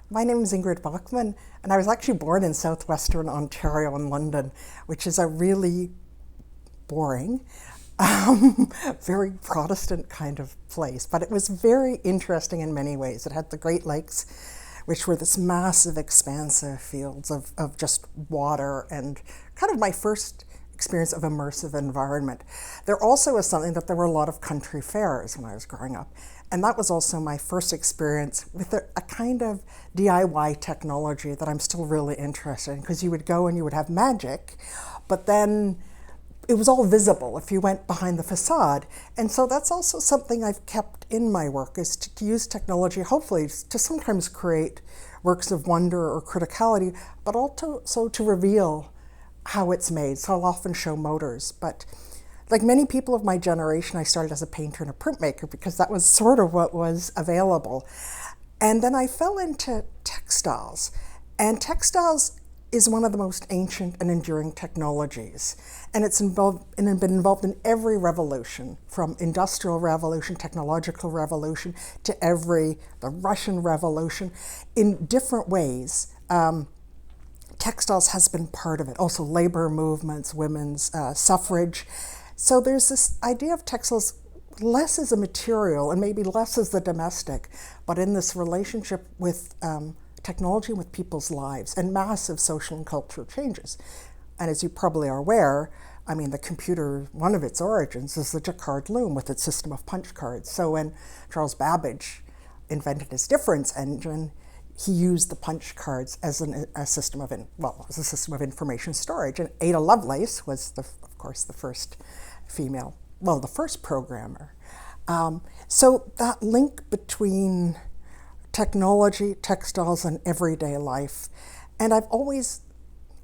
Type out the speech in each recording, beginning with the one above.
My name is Ingrid Bachmann, and I was actually born in southwestern Ontario in London, which is a really boring, very Protestant kind of place. But it was very interesting in many ways. It had the Great Lakes, which were this massive, expansive fields of just water, and kind of my first experience of immersive environment. There also was something that there were a lot of country fairs when I was growing up. And that was also my first experience with a kind of DIY technology that I'm still really interested in, because you would go and you would have magic, but then it was all visible if you went behind the facade. And so that's also something I've kept in my work, is to use technology, hopefully, to sometimes create works of wonder or criticality, but also to reveal how it's made. So I'll often show motors, but like many people of my generation, I started as a painter and a printmaker because that was sort of what was available. And then I fell into textiles. And textiles is one of the most ancient and enduring technologies. And it's been involved in every revolution, from industrial revolution, technological revolution, to the Russian Revolution, in different ways. Textiles has been part of it. Also labor movements, women's suffrage. So there's this idea of textiles less as a material and maybe less as the domestic, but in this relationship with technology and with people's lives and massive social and cultural changes. And as you probably are aware, I mean, the computer, one of its origins is the Jacquard loom with its system of punch cards. So when Charles Babbage invented his difference engine, he used the punch cards as a system of information storage. And Ada Lovelace was, of course, the first female, the first programmer. So that link between technology, textiles, and everyday life. And I've always,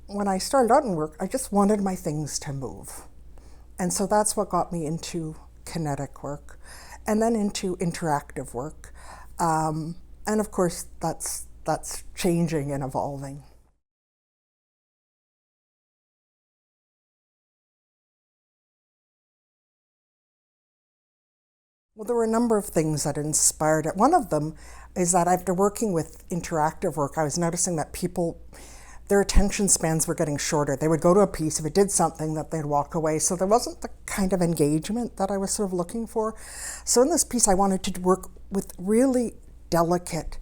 when I started out in work, I just wanted my things to move. And so that's what got me into kinetic work, and then into interactive work. And of course, that's changing and evolving. Well, there were a number of things that inspired it. One of them is that after working with interactive work, I was noticing that people, their attention spans were getting shorter. They would go to a piece, if it did something, that they'd walk away. So there wasn't the kind of engagement that I was sort of looking for. So in this piece, I wanted to work with really delicate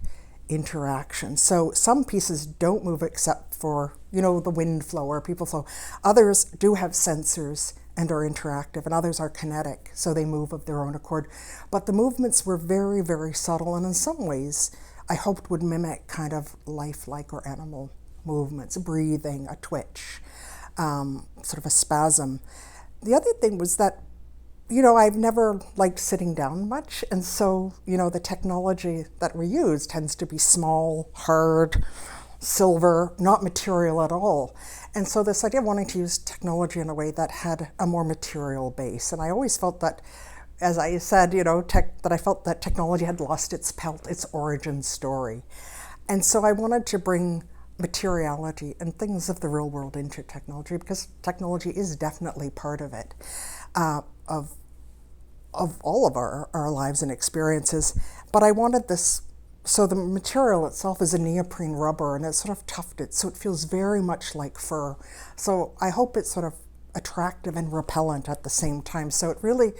interaction. So some pieces don't move except for, the wind flow or people flow. Others do have sensors and are interactive, and others are kinetic, so they move of their own accord. But the movements were very, very subtle, and in some ways, I hoped would mimic kind of lifelike or animal movements, breathing, a twitch, sort of a spasm. The other thing was that I've never liked sitting down much, and so, the technology that we use tends to be small, hard, silver, not material at all. And so this idea of wanting to use technology in a way that had a more material base. And I always felt that, as I said, that I felt that technology had lost its pelt, its origin story. And so I wanted to bring materiality and things of the real world into technology, because technology is definitely part of it, of all of our lives and experiences. But I wanted this, so the material itself is a neoprene rubber, and it's sort of tufted, so it feels very much like fur. So I hope it's sort of attractive and repellent at the same time. So it really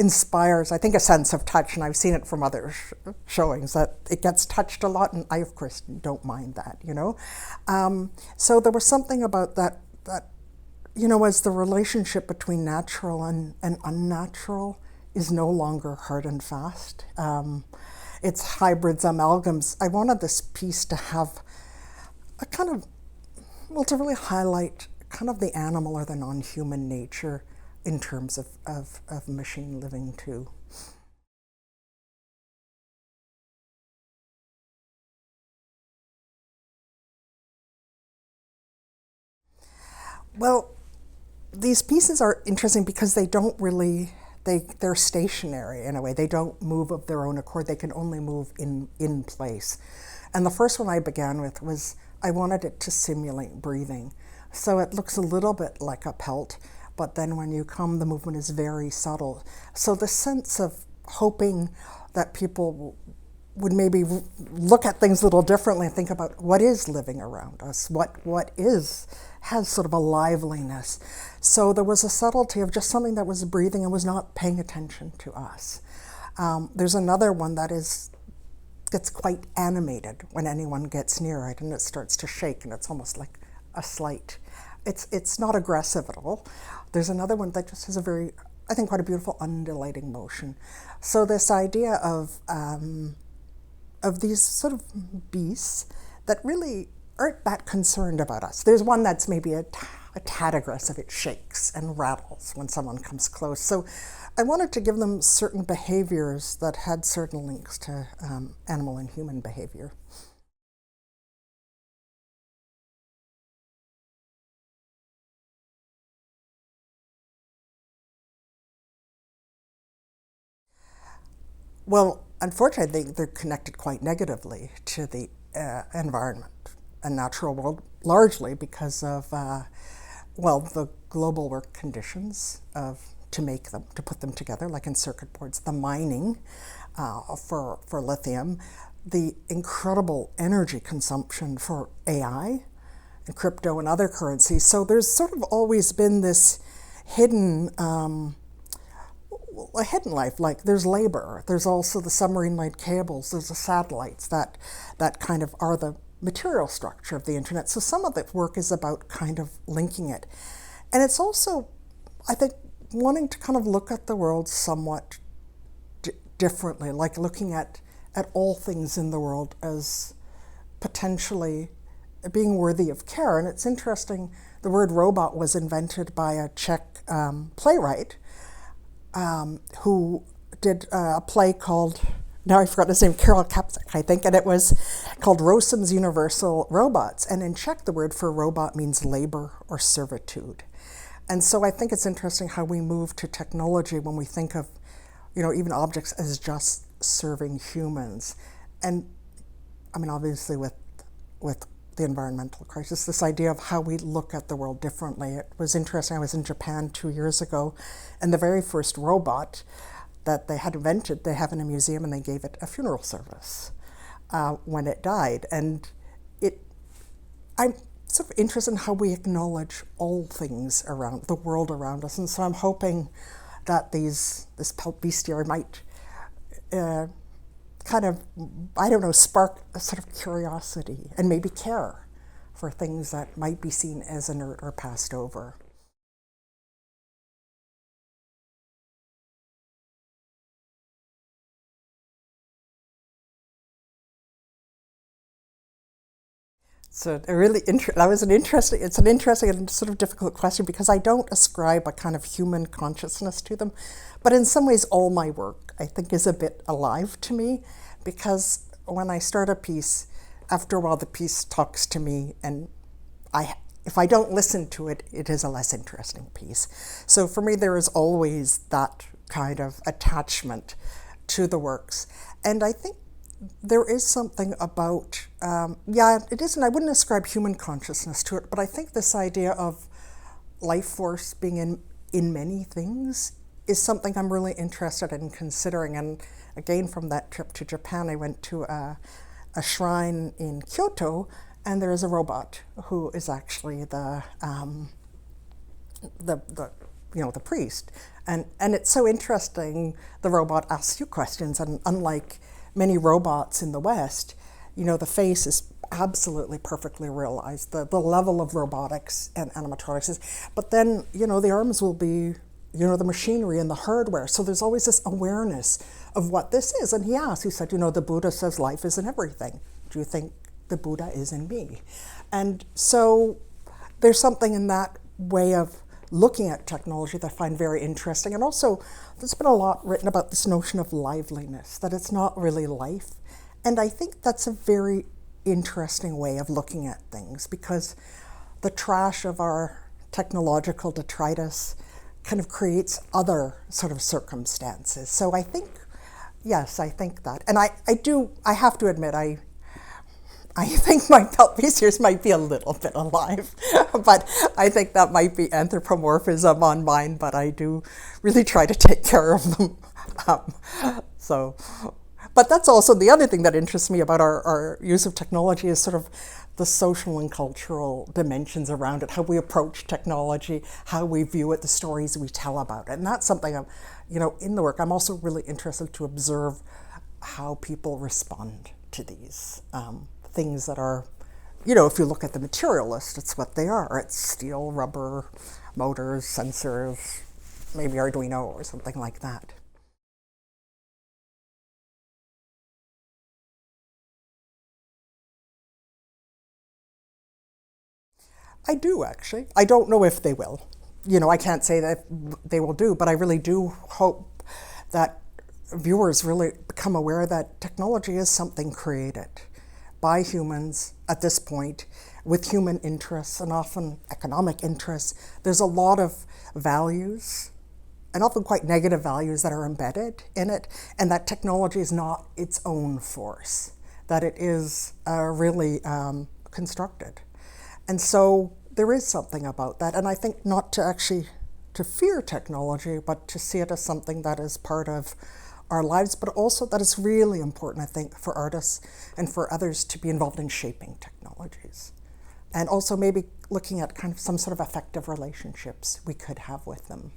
inspires, I think, a sense of touch, and I've seen it from other showings that it gets touched a lot, and I, of course, don't mind that, So there was something about that, as the relationship between natural and unnatural is no longer hard and fast. It's hybrids, amalgams. I wanted this piece to have a kind of, to really highlight kind of the animal or the non-human nature in terms of machine living too. Well, these pieces are interesting because they don't really, they're stationary in a way. They don't move of their own accord. They can only move in place. And the first one I began with was, I wanted it to simulate breathing. So it looks a little bit like a pelt, but then when you come, the movement is very subtle. So the sense of hoping that people would maybe look at things a little differently and think about what is living around us, what has sort of a liveliness. So there was a subtlety of just something that was breathing and was not paying attention to us. There's another one that gets quite animated when anyone gets near it, and it starts to shake, and it's almost like a slight. It's not aggressive at all. There's another one that just has a very, I think, quite a beautiful undulating motion. So this idea of these sort of beasts that really aren't that concerned about us. There's one that's maybe a tad aggressive. It shakes and rattles when someone comes close. So I wanted to give them certain behaviors that had certain links to animal and human behavior. Well, unfortunately, they're connected quite negatively to the environment and natural world, largely because of, the global work conditions to make them, to put them together, like in circuit boards, the mining for lithium, the incredible energy consumption for AI and crypto and other currencies. So there's sort of always been this hidden a hidden life, like there's labor, there's also the submarine light cables, there's the satellites that kind of are the material structure of the internet. So some of the work is about kind of linking it. And it's also, I think, wanting to kind of look at the world somewhat differently, like looking at all things in the world as potentially being worthy of care. And it's interesting, the word robot was invented by a Czech playwright who did a play called, now I forgot his name, Karel Kapsek, I think, and it was called Rossum's Universal Robots. And in Czech, the word for robot means labor or servitude. And so I think it's interesting how we move to technology when we think of, even objects as just serving humans. And I mean, obviously with the environmental crisis, this idea of how we look at the world differently. It was interesting. I was in Japan 2 years ago, and the very first robot that they had invented, they have in a museum, and they gave it a funeral service when it died. And I'm sort of interested in how we acknowledge all things around the world around us. And so I'm hoping that this bestiary might kind of, spark a sort of curiosity and maybe care for things that might be seen as inert or passed over. So it's an interesting and sort of difficult question because I don't ascribe a kind of human consciousness to them, but in some ways all my work I think is a bit alive to me, because when I start a piece, after a while the piece talks to me, and if I don't listen to it, it is a less interesting piece. So for me there is always that kind of attachment to the works, and I think there is something about, it isn't, I wouldn't ascribe human consciousness to it, but I think this idea of life force being in many things is something I'm really interested in considering. And again, from that trip to Japan, I went to a shrine in Kyoto, and there is a robot who is actually the priest. And it's so interesting, the robot asks you questions, and unlike many robots in the West, the face is absolutely perfectly realized, the level of robotics and animatronics is, but then, the arms will be, the machinery and the hardware. So there's always this awareness of what this is. And he said, the Buddha says life is in everything. Do you think the Buddha is in me? And so there's something in that way of looking at technology that I find very interesting. And also, there's been a lot written about this notion of liveliness, that it's not really life. And I think that's a very interesting way of looking at things, because the trash of our technological detritus kind of creates other sort of circumstances. So I think, yes, I think that. And I have to admit, I think my felt pieces might be a little bit alive, but I think that might be anthropomorphism on mine, but I do really try to take care of them. But that's also the other thing that interests me about our use of technology is sort of the social and cultural dimensions around it, how we approach technology, how we view it, the stories we tell about it. And that's something I'm, in the work, I'm also really interested to observe how people respond to these things that are, if you look at the materialist, it's what they are. It's steel, rubber, motors, sensors, maybe Arduino or something like that. I do, actually. I don't know if they will. I can't say that they will do, but I really do hope that viewers really become aware that technology is something created by humans at this point with human interests and often economic interests. There's a lot of values and often quite negative values that are embedded in it, and that technology is not its own force, that it is really constructed. And so there is something about that. And I think not to actually to fear technology, but to see it as something that is part of our lives, but also that is really important, I think, for artists and for others to be involved in shaping technologies. And also maybe looking at kind of some sort of effective relationships we could have with them.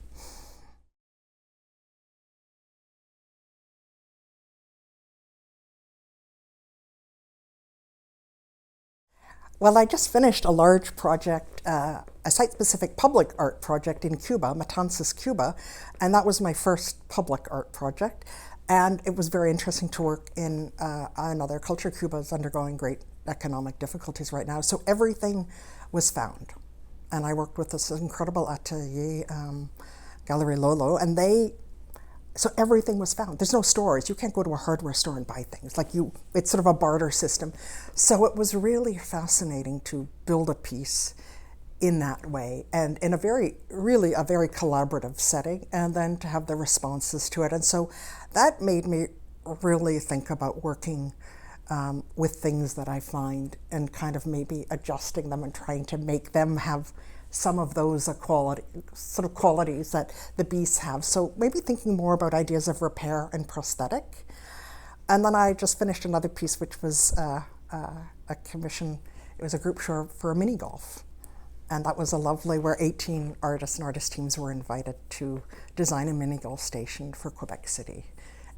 Well, I just finished a large project, a site-specific public art project in Cuba, Matanzas, Cuba, and that was my first public art project. And it was very interesting to work in another culture. Cuba is undergoing great economic difficulties right now, so everything was found. And I worked with this incredible atelier, Gallery Lolo, and so everything was found. There's no stores. You can't go to a hardware store and buy things. It's sort of a barter system. So it was really fascinating to build a piece in that way and in a very collaborative setting, and then to have the responses to it. And so that made me really think about working with things that I find and kind of maybe adjusting them and trying to make them have some of those qualities that the beasts have. So maybe thinking more about ideas of repair and prosthetic. And then I just finished another piece, which was a commission. It was a group show for a mini golf. And that was a lovely, where 18 artists and artist teams were invited to design a mini golf station for Quebec City.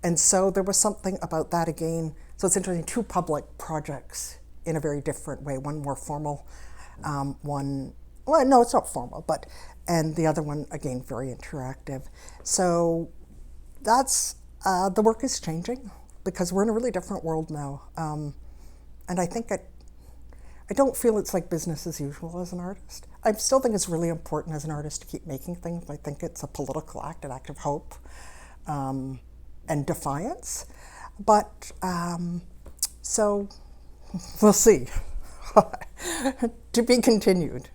And so there was something about that again. So it's interesting, two public projects in a very different way, one more formal, well, no, it's not formal, and the other one, again, very interactive. So that's, the work is changing because we're in a really different world now. And I think I don't feel it's like business as usual as an artist. I still think it's really important as an artist to keep making things. I think it's a political act, an act of hope and defiance. But, so we'll see. To be continued.